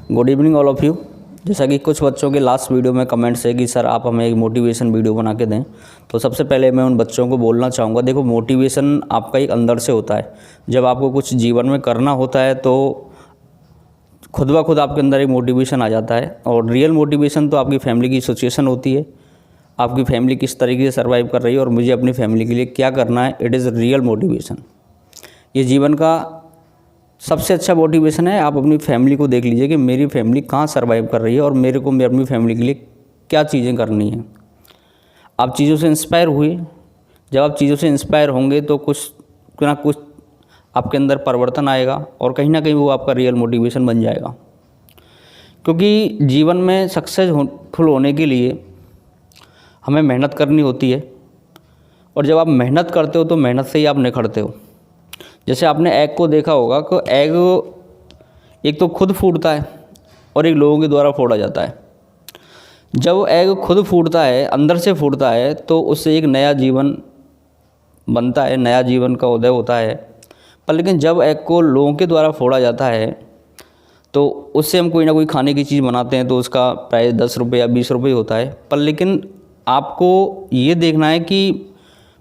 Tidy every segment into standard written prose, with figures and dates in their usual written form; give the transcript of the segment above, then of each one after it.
Good evening all of you. जैसा कि कुछ बच्चों के लास्ट वीडियो में कमेंट्स है कि सर आप हमें एक मोटिवेशन वीडियो बना के दें, तो सबसे पहले मैं उन बच्चों को बोलना चाहूँगा, देखो मोटिवेशन आपका एक अंदर से होता है। जब आपको कुछ जीवन में करना होता है तो खुद ब खुद आपके अंदर एक मोटिवेशन आ जाता है। और रियल मोटिवेशन तो आपकी फैमिली की सिचुएशन होती है, आपकी फैमिली किस तरीके से सर्वाइव कर रही है और मुझे अपनी फैमिली के लिए क्या करना है, इट इज़ रियल मोटिवेशन। ये जीवन का सबसे अच्छा मोटिवेशन है। आप अपनी फैमिली को देख लीजिए कि मेरी फैमिली कहाँ सर्वाइव कर रही है और मेरे को अपनी फैमिली के लिए क्या चीज़ें करनी हैं। आप चीज़ों से इंस्पायर हुए, जब आप चीज़ों से इंस्पायर होंगे तो कुछ ना कुछ आपके अंदर परिवर्तन आएगा और कहीं ना कहीं वो आपका रियल मोटिवेशन बन जाएगा। क्योंकि जीवन में सक्सेसफुल होने के लिए हमें मेहनत करनी होती है, और जब आप मेहनत करते हो तो मेहनत से ही आप निखरते हो। जैसे आपने एग को देखा होगा कि एग एक तो खुद फूटता है और एक लोगों के द्वारा फोड़ा जाता है। जब एग खुद फूटता है, अंदर से फूटता है, तो उससे एक नया जीवन बनता है, नया जीवन का उदय होता है। पर लेकिन जब एग को लोगों के द्वारा फोड़ा जाता है तो उससे हम कोई ना कोई खाने की चीज़ बनाते हैं तो उसका प्राइस 10 रुपये या 20 रुपये होता है। पर लेकिन आपको ये देखना है कि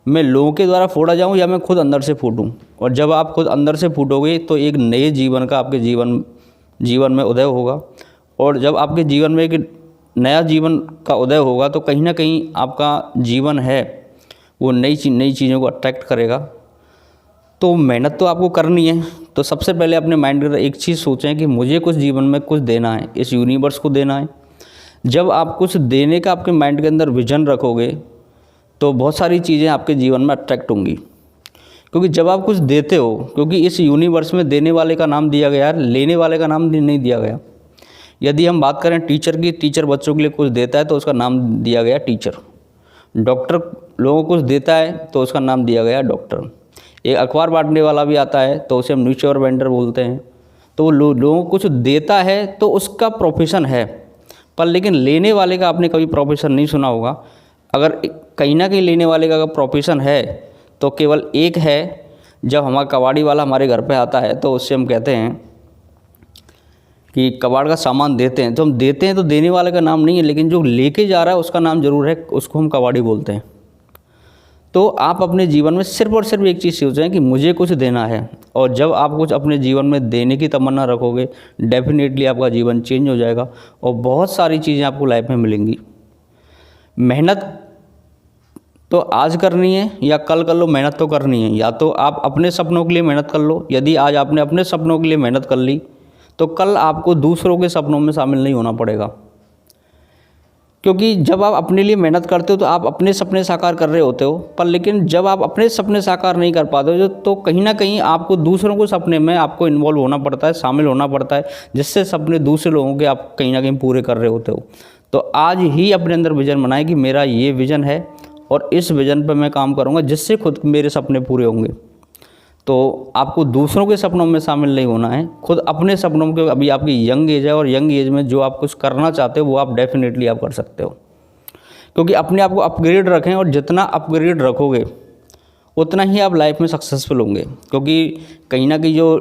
मैं लोगों के द्वारा फोड़ा जाऊं या मैं खुद अंदर से फूटूं। और जब आप खुद अंदर से फूटोगे तो एक नए जीवन का आपके जीवन में उदय होगा। और जब आपके जीवन में एक नया जीवन का उदय होगा तो कहीं ना कहीं आपका जीवन है वो नई चीज़ों को अट्रैक्ट करेगा। तो मेहनत तो आपको करनी है। तो सबसे पहले अपने माइंड के अंदर एक चीज़ सोचें कि मुझे कुछ जीवन में कुछ देना है, इस यूनिवर्स को देना है। जब आप कुछ देने का आपके माइंड के अंदर विजन रखोगे तो बहुत सारी चीज़ें आपके जीवन में अट्रैक्ट होंगी। क्योंकि जब आप कुछ देते हो, क्योंकि इस यूनिवर्स में देने वाले का नाम दिया गया है, लेने वाले का नाम नहीं दिया गया। यदि हम बात करें टीचर की, टीचर बच्चों के लिए कुछ देता है तो उसका नाम दिया गया टीचर। डॉक्टर लोगों को कुछ देता है तो उसका नाम दिया गया डॉक्टर। एक अखबार बांटने वाला भी आता है तो उसे हम न्यूज़पेपर वेंडर बोलते हैं। तो वो लोगों को कुछ देता है तो उसका प्रोफेशन है। पर लेकिन लेने वाले का आपने कभी प्रोफेशन नहीं सुना होगा। अगर कहीं ना कहीं लेने वाले का अगर प्रोफेशन है तो केवल एक है। जब हमारा कबाड़ी वाला हमारे घर पे आता है तो उससे हम कहते हैं कि कबाड़ का सामान देते हैं, तो हम देते हैं तो देने वाले का नाम नहीं है, लेकिन जो लेके जा रहा है उसका नाम ज़रूर है, उसको हम कबाड़ी बोलते हैं। तो आप अपने जीवन में सिर्फ और सिर्फ एक चीज़ सोचें कि मुझे कुछ देना है। और जब आप कुछ अपने जीवन में देने की तमन्ना रखोगे, डेफिनेटली आपका जीवन चेंज हो जाएगा और बहुत सारी चीज़ें आपको लाइफ में मिलेंगी। मेहनत तो आज करनी है या कल कर लो, मेहनत तो करनी है। या तो आप अपने सपनों के लिए मेहनत कर लो, यदि आज आपने अपने सपनों के लिए मेहनत कर ली तो कल आपको दूसरों के सपनों में शामिल नहीं होना पड़ेगा। क्योंकि जब आप अपने लिए मेहनत करते हो तो आप अपने सपने साकार कर रहे होते हो। पर लेकिन जब आप अपने सपने साकार नहीं कर पाते हो तो कहीं ना कहीं आपको दूसरों को सपने में आपको इन्वॉल्व होना पड़ता है, शामिल होना पड़ता है, जिससे सपने दूसरे लोगों के आप कहीं ना कहीं पूरे कर रहे होते हो। तो आज ही अपने अंदर विज़न बनाएं कि मेरा ये विज़न है और इस विज़न पर मैं काम करूँगा जिससे खुद मेरे सपने पूरे होंगे। तो आपको दूसरों के सपनों में शामिल नहीं होना है, खुद अपने सपनों के। अभी आपकी यंग एज है और यंग एज में जो आप कुछ करना चाहते हो वो आप डेफिनेटली आप कर सकते हो। क्योंकि अपने आप को अपग्रेड रखें और जितना अपग्रेड रखोगे उतना ही आप लाइफ में सक्सेसफुल होंगे। क्योंकि कहीं ना कहीं जो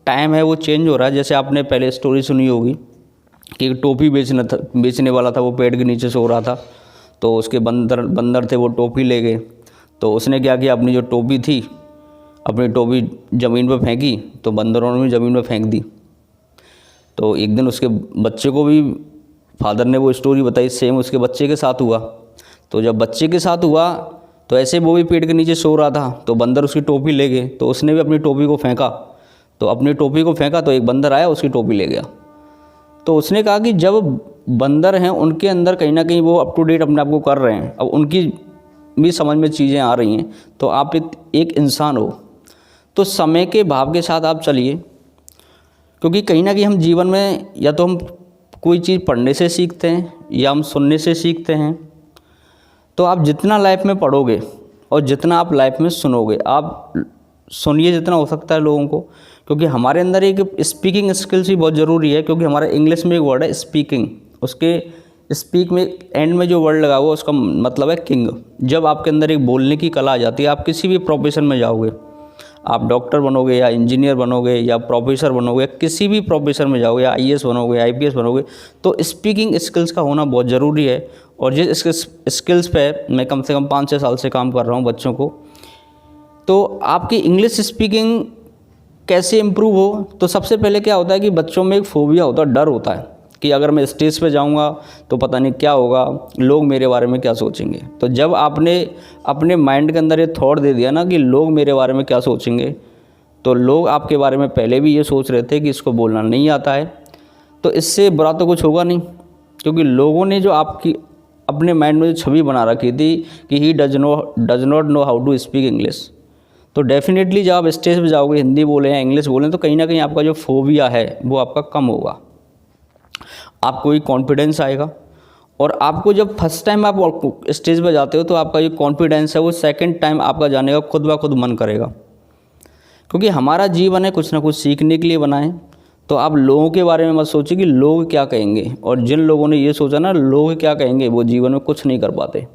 टाइम है वो चेंज हो रहा है। जैसे आपने पहले स्टोरी सुनी होगी कि एक टोपी बेचने वाला था, वो पेड़ के नीचे सो रहा था, तो उसके बंदर थे, वो टोपी ले गए। तो उसने क्या किया, अपनी जो टोपी थी, अपनी टोपी ज़मीन पर फेंकी तो बंदरों ने भी ज़मीन पर फेंक दी। तो एक दिन उसके बच्चे को भी फादर ने वो स्टोरी बताई, सेम उसके बच्चे के साथ हुआ। तो जब बच्चे के साथ हुआ तो ऐसे वो भी पेड़ के नीचे सो रहा था, तो बंदर उसकी टोपी ले गए। तो उसने भी अपनी टोपी को फेंका, तो अपनी टोपी को फेंका तो एक बंदर आया, उसकी टोपी ले गया। तो उसने कहा कि जब बंदर हैं उनके अंदर कहीं ना कहीं वो अप टू डेट अपने आप को कर रहे हैं, अब उनकी भी समझ में चीज़ें आ रही हैं, तो आप एक इंसान हो तो समय के भाव के साथ आप चलिए। क्योंकि कहीं ना कहीं हम जीवन में या तो हम कोई चीज़ पढ़ने से सीखते हैं या हम सुनने से सीखते हैं। तो आप जितना लाइफ में पढ़ोगे और जितना आप लाइफ में सुनोगे, आप सुनिए जितना हो सकता है लोगों को। क्योंकि हमारे अंदर एक स्पीकिंग स्किल्स भी बहुत ज़रूरी है। क्योंकि हमारे इंग्लिश में एक वर्ड है स्पीकिंग, उसके स्पीक में एंड में जो वर्ड लगा हुआ उसका मतलब है किंग। जब आपके अंदर एक बोलने की कला आ जाती है, आप किसी भी प्रोफेशन में जाओगे, आप डॉक्टर बनोगे या इंजीनियर बनोगे या प्रोफेसर बनोगे, किसी भी प्रोफेसर में जाओगे, आईएएस बनोगे, आईपीएस बनोगे, तो स्पीकिंग स्किल्स का होना बहुत ज़रूरी है। और जिस स्किल्स पे मैं कम से कम 5-6 साल से काम कर रहा हूँ बच्चों को, तो आपकी इंग्लिश स्पीकिंग कैसे इम्प्रूव हो, तो सबसे पहले क्या होता है कि बच्चों में एक फोबिया होता है, डर होता है कि अगर मैं स्टेज पे जाऊंगा तो पता नहीं क्या होगा, लोग मेरे बारे में क्या सोचेंगे। तो जब आपने अपने माइंड के अंदर ये थॉट दे दिया ना कि लोग मेरे बारे में क्या सोचेंगे, तो लोग आपके बारे में पहले भी ये सोच रहे थे कि इसको बोलना नहीं आता है, तो इससे बुरा तो कुछ होगा नहीं, क्योंकि लोगों ने जो आपकी अपने माइंड में जो छवि बना रखी थी कि he does not know how to speak English, तो डेफिनेटली जब आप स्टेज पे जाओगे, हिंदी बोलें या इंग्लिश बोलें, तो कहीं ना कहीं आपका जो फोबिया है वो आपका कम होगा, आपको एक कॉन्फिडेंस आएगा। और आपको जब फर्स्ट टाइम आप स्टेज पे जाते हो तो आपका जो कॉन्फिडेंस है वो सेकंड टाइम आपका जाने का खुद ब खुद मन करेगा, क्योंकि हमारा जीवन है कुछ ना कुछ सीखने के लिए बना है। तो आप लोगों के बारे में मत सोचिए कि लोग क्या कहेंगे, और जिन लोगों ने ये सोचा ना लोग क्या कहेंगे, वो जीवन में कुछ नहीं कर पाते,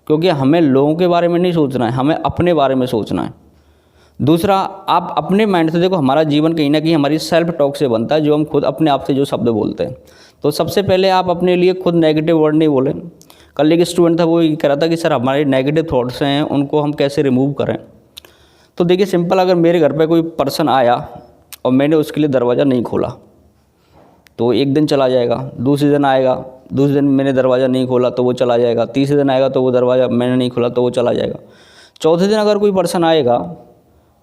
क्योंकि हमें लोगों के बारे में नहीं सोचना है, हमें अपने बारे में सोचना है। दूसरा, आप अपने माइंड से देखो, हमारा जीवन कहीं ना कहीं हमारी सेल्फ टॉक से बनता है, जो हम खुद अपने आप से जो शब्द बोलते हैं। तो सबसे पहले आप अपने लिए खुद नेगेटिव वर्ड नहीं बोलें। कल एक स्टूडेंट था, वो ये कह रहा था कि सर हमारे नेगेटिव थॉट्स हैं, उनको हम कैसे रिमूव करें। तो देखिए सिंपल, अगर मेरे घर पे कोई पर्सन आया और मैंने उसके लिए दरवाज़ा नहीं खोला, तो एक दिन चला जाएगा, दूसरे दिन आएगा, दूसरे दिन मैंने दरवाज़ा नहीं खोला तो वो चला जाएगा, तीसरे दिन आएगा तो वो दरवाज़ा मैंने नहीं खोला तो वो चला जाएगा, चौथे दिन अगर कोई पर्सन आएगा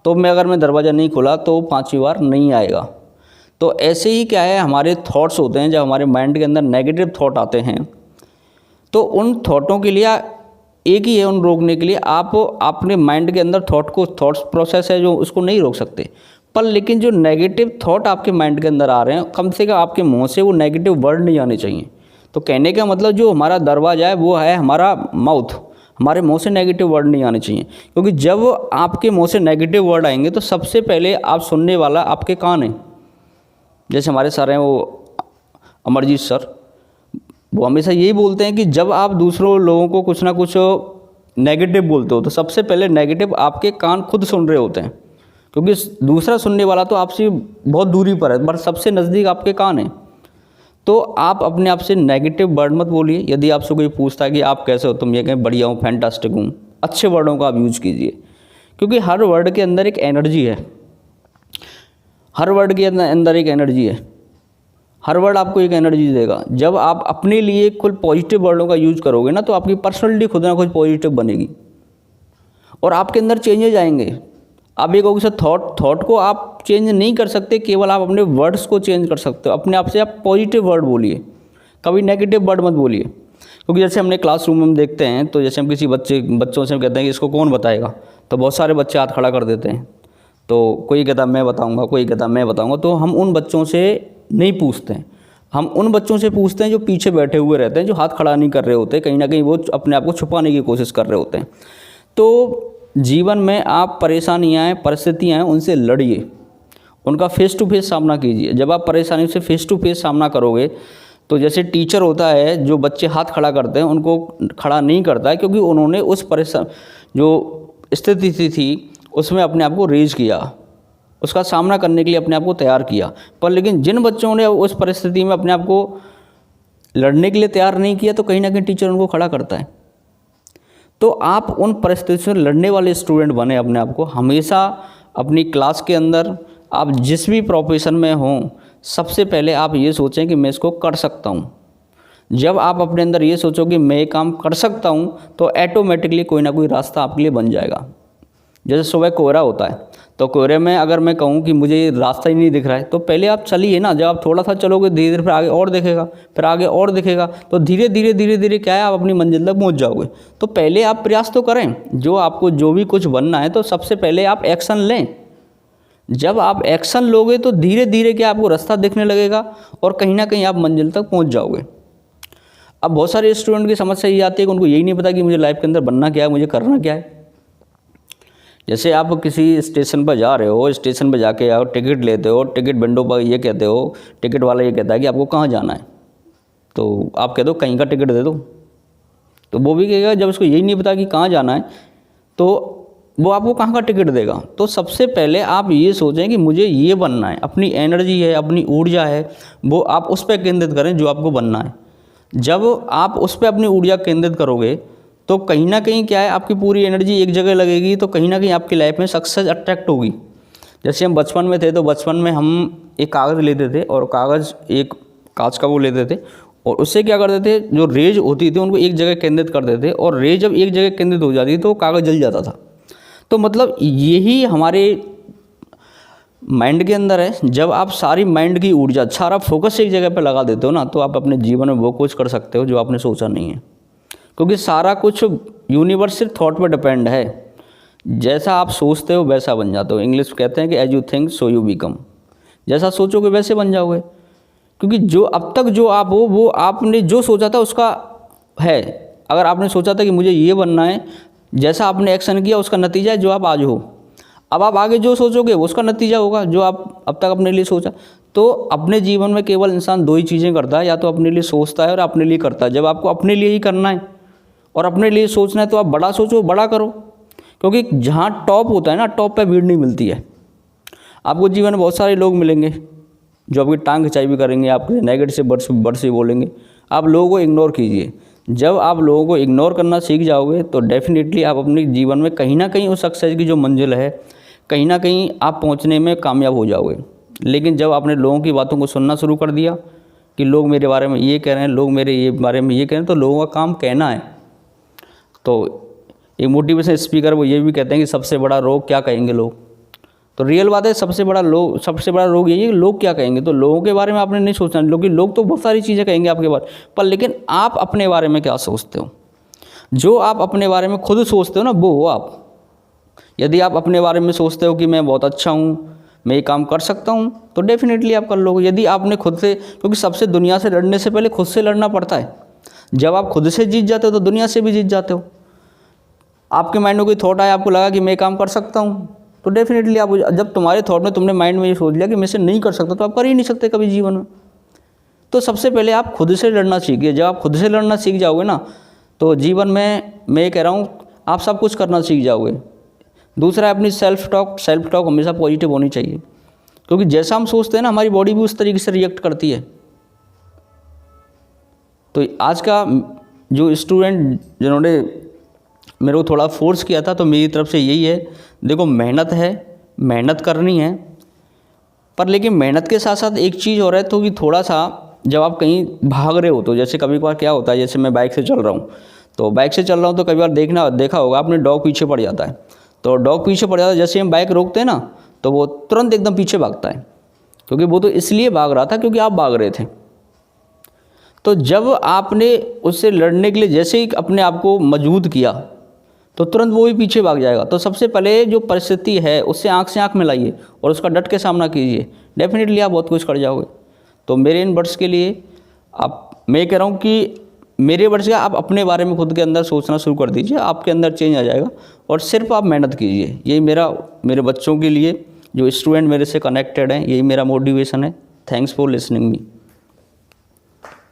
तो अगर मैं दरवाज़ा नहीं खोला तो वो 5वीं बार नहीं आएगा। तो ऐसे ही क्या है, हमारे थॉट्स होते हैं, जब हमारे माइंड के अंदर नेगेटिव थॉट आते हैं तो उन थॉटों के लिए एक ही है, उन रोकने के लिए आप अपने माइंड के अंदर थॉट्स प्रोसेस है जो उसको नहीं रोक सकते, पर लेकिन जो नेगेटिव थॉट आपके माइंड के अंदर आ रहे हैं, कम से कम आपके मुंह से वो नेगेटिव वर्ड नहीं आने चाहिए। तो कहने का मतलब जो हमारा दरवाज़ा है वो है हमारा माउथ, हमारे मुंह से नेगेटिव वर्ड नहीं आने चाहिए, क्योंकि जब आपके मुंह से नेगेटिव वर्ड आएंगे तो सबसे पहले आप सुनने वाला आपके कान है। जैसे हमारे सर हैं वो अमरजीत सर, वो हमेशा यही बोलते हैं कि जब आप दूसरों लोगों को कुछ ना कुछ नेगेटिव बोलते हो तो सबसे पहले नेगेटिव आपके कान खुद सुन रहे होते हैं, क्योंकि दूसरा सुनने वाला तो आपसे बहुत दूरी पर है, पर सबसे नज़दीक आपके कान है। तो आप अपने आप से नेगेटिव वर्ड मत बोलिए। यदि आपसे कोई पूछता है कि आप कैसे हो, तुम ये कहें बढ़िया हूँ, फैंटास्टिक हूँ, अच्छे वर्डों का आप यूज़ कीजिए, क्योंकि हर वर्ड के अंदर एक एनर्जी है, हर वर्ड के अंदर एक एनर्जी है, हर वर्ड आपको एक एनर्जी देगा। जब आप अपने लिए कुल पॉजिटिव वर्डों का यूज़ करोगे ना, तो आपकी पर्सनैलिटी खुद ना खुद पॉजिटिव बनेगी और आपके अंदर चेंजेज आएंगे। आप ये कहोगे सर थॉट को आप चेंज नहीं कर सकते, केवल आप अपने वर्ड्स को चेंज कर सकते हो। अपने आप से आप पॉजिटिव वर्ड बोलिए, कभी नेगेटिव वर्ड मत बोलिए। क्योंकि जैसे हमने क्लासरूम में देखते हैं, तो जैसे हम किसी बच्चों से कहते हैं कि इसको कौन बताएगा, तो बहुत सारे बच्चे हाथ खड़ा कर देते हैं, तो कोई कहता मैं बताऊँगा, कोई कहता मैं बताऊँगा। तो हम उन बच्चों से नहीं पूछते हैं, हम उन बच्चों से पूछते हैं जो पीछे बैठे हुए रहते हैं, जो हाथ खड़ा नहीं कर रहे होते, कहीं ना कहीं वो अपने आप को छुपाने की कोशिश कर रहे होते हैं। तो जीवन में आप परेशानियाँ, परिस्थितियाँ हैं, उनसे लड़िए, उनका फेस टू फेस सामना कीजिए। जब आप परेशानियों से फेस टू फेस सामना करोगे, तो जैसे टीचर होता है, जो बच्चे हाथ खड़ा करते हैं उनको खड़ा नहीं करता है, क्योंकि उन्होंने उस जो स्थिति थी उसमें अपने आप को रेज किया, उसका सामना करने के लिए अपने आप को तैयार किया। पर लेकिन जिन बच्चों ने उस परिस्थिति में अपने आप को लड़ने के लिए तैयार नहीं किया, तो कहीं ना कहीं टीचर उनको खड़ा करता है। तो आप उन परिस्थितियों से लड़ने वाले स्टूडेंट बने अपने आप को। हमेशा अपनी क्लास के अंदर आप जिस भी प्रोफेशन में हों, सबसे पहले आप ये सोचें कि मैं इसको कर सकता हूँ। जब आप अपने अंदर ये सोचो कि मैं ये काम कर सकता हूँ, तो ऑटोमेटिकली कोई ना कोई रास्ता आपके लिए बन जाएगा। जैसे सुबह कोहरा होता है, तो कोहरे में अगर मैं कहूँ कि मुझे रास्ता ही नहीं दिख रहा है, तो पहले आप चलिए ना। जब आप थोड़ा सा चलोगे, धीरे धीरे फिर आगे और दिखेगा, फिर आगे और दिखेगा, तो धीरे धीरे क्या है, आप अपनी मंजिल तक पहुँच जाओगे। तो पहले आप प्रयास तो करें, जो आपको जो भी कुछ बनना है, तो सबसे पहले आप एक्शन लें। जब आप एक्शन लोगे तो धीरे धीरे क्या आपको रास्ता दिखने लगेगा और कहीं ना कहीं आप मंजिल तक पहुँच जाओगे। अब बहुत सारे स्टूडेंट की समस्या ये आती है कि उनको यही नहीं पता कि मुझे लाइफ के अंदर बनना क्या है, मुझे करना क्या है। जैसे आप किसी स्टेशन पर जा रहे हो, स्टेशन पर जाके आप टिकट लेते हो, टिकट विंडो पर ये कहते हो, टिकट वाला ये कहता है कि आपको कहाँ जाना है, तो आप कह दो कहीं का टिकट दे दो, तो वो भी कहेगा। जब उसको यही नहीं पता कि कहाँ जाना है, तो वो आपको कहाँ का टिकट देगा। तो सबसे पहले आप ये सोचें कि मुझे ये बनना है, अपनी एनर्जी है, अपनी ऊर्जा है, वो आप उस पर केंद्रित करें जो आपको बनना है। जब आप उस पर अपनी ऊर्जा केंद्रित करोगे तो कहीं ना कहीं क्या है, आपकी पूरी एनर्जी एक जगह लगेगी, तो कहीं ना कहीं आपकी लाइफ में सक्सेस अट्रैक्ट होगी। जैसे हम बचपन में थे तो बचपन में हम एक कागज़ लेते थे और कागज़ एक कांच का वो लेते थे और उससे क्या करते थे, जो रेज होती थी उनको एक जगह केंद्रित करते थे और रेज जब एक जगह केंद्रित हो जाती तो कागज़ जल जाता था। तो मतलब यही हमारे माइंड के अंदर है। जब आप सारी माइंड की ऊर्जा, सारा फोकस एक जगह पर लगा देते हो ना, तो आप अपने जीवन में वो कुछ कर सकते हो जो आपने सोचा नहीं है, क्योंकि सारा कुछ यूनिवर्स सिर्फ थॉट पर डिपेंड है। जैसा आप सोचते हो वैसा बन जाते हो। इंग्लिश कहते हैं कि as you think so you become. जैसा सोचोगे वैसे बन जाओगे, क्योंकि जो अब तक जो आप हो वो आपने जो सोचा था उसका है। अगर आपने सोचा था कि मुझे ये बनना है, जैसा आपने एक्शन किया उसका नतीजा है जो आप आज हो। अब आप आगे जो सोचोगे वो उसका नतीजा होगा जो आप अब तक अपने लिए सोचा। तो अपने जीवन में केवल इंसान दो ही चीज़ें करता है, या तो अपने लिए सोचता है और अपने लिए करता है। जब आपको अपने लिए ही करना है और अपने लिए सोचना है तो आप बड़ा सोचो, बड़ा करो, क्योंकि जहाँ टॉप होता है ना, टॉप पे भीड़ नहीं मिलती है। आपको जीवन में बहुत सारे लोग मिलेंगे जो आपकी टांग खिंचाई भी करेंगे, आपके नेगेटिव से वर्ड्स भी बोलेंगे। आप लोगों को इग्नोर कीजिए। जब आप लोगों को इग्नोर करना सीख जाओगे तो डेफिनेटली आप अपने जीवन में कहीं ना कहीं उस सक्सेस की जो मंजिल है, कहीं ना कहीं आप पहुंचने में कामयाब हो जाओगे। लेकिन जब आपने लोगों की बातों को सुनना शुरू कर दिया कि लोग मेरे बारे में ये कह रहे हैं, लोग मेरे ये बारे में ये कह रहे हैं, तो लोगों का काम कहना है। तो एक मोटिवेशन स्पीकर वो ये भी कहते हैं कि सबसे बड़ा रोग क्या कहेंगे लोग। तो रियल बात है, सबसे बड़ा रोग यही है कि लोग क्या कहेंगे। तो लोगों के बारे में आपने नहीं सोचना, क्योंकि लोग तो बहुत सारी चीज़ें कहेंगे आपके बारे पर, लेकिन आप अपने बारे में क्या सोचते हो। जो आप अपने बारे में खुद सोचते हो ना, वो हो आप। यदि आप अपने बारे में सोचते हो कि मैं बहुत अच्छा हूँ, मैं ये काम कर सकता हूँ, तो डेफिनेटली आप कर लोगे। यदि आपने खुद से, क्योंकि सबसे दुनिया से लड़ने से पहले खुद से लड़ना पड़ता है। जब आप खुद से जीत जाते हो तो दुनिया से भी जीत जाते हो। आपके माइंड में कोई थॉट आया, आपको लगा कि मैं काम कर सकता हूँ, तो डेफिनेटली आप, जब तुम्हारे थॉट में तुमने माइंड में ये सोच लिया कि मैं इसे नहीं कर सकता, तो आप कर ही नहीं सकते कभी जीवन में। तो सबसे पहले आप खुद से लड़ना सीखिए। जब आप खुद से लड़ना सीख जाओगे ना, तो जीवन में मैं ये कह रहा हूँ आप सब कुछ करना सीख जाओगे। दूसरा है अपनी सेल्फ टॉक हमेशा पॉजिटिव होनी चाहिए, क्योंकि जैसा हम सोचते हैं ना, हमारी बॉडी भी उस तरीके से रिएक्ट करती है। तो आज का जो स्टूडेंट जिन्होंने मेरे को थोड़ा फोर्स किया था, तो मेरी तरफ से यही है, देखो मेहनत है, मेहनत करनी है, पर लेकिन मेहनत के साथ साथ एक चीज़ और है, तो कि थोड़ा सा जब आप कहीं भाग रहे हो, तो जैसे कभी कभार क्या होता है, जैसे मैं बाइक से चल रहा हूँ, तो कभी बार देखा होगा आपने, डॉग पीछे पड़ जाता है। तो डॉग पीछे पड़ जाता है, जैसे हम बाइक रोकते हैं ना, तो वो तुरंत एकदम पीछे भागता है, क्योंकि वो तो इसलिए भाग रहा था क्योंकि आप भाग रहे थे। तो जब आपने उससे लड़ने के लिए जैसे ही अपने आप को मजबूत किया, तो तुरंत वो भी पीछे भाग जाएगा। तो सबसे पहले जो परिस्थिति है उससे आंख मिलाइए और उसका डट के सामना कीजिए, डेफिनेटली आप बहुत कुछ कर जाओगे। तो मेरे इन वर्ड्स के लिए मैं कह रहा हूँ कि मेरे वर्ड्स का आप अपने बारे में खुद के अंदर सोचना शुरू कर दीजिए, आपके अंदर चेंज आ जाएगा। और सिर्फ आप मेहनत कीजिए। यही मेरे बच्चों के लिए जो स्टूडेंट मेरे से कनेक्टेड हैं, यही मेरा मोटिवेशन है। Thanks for listening me.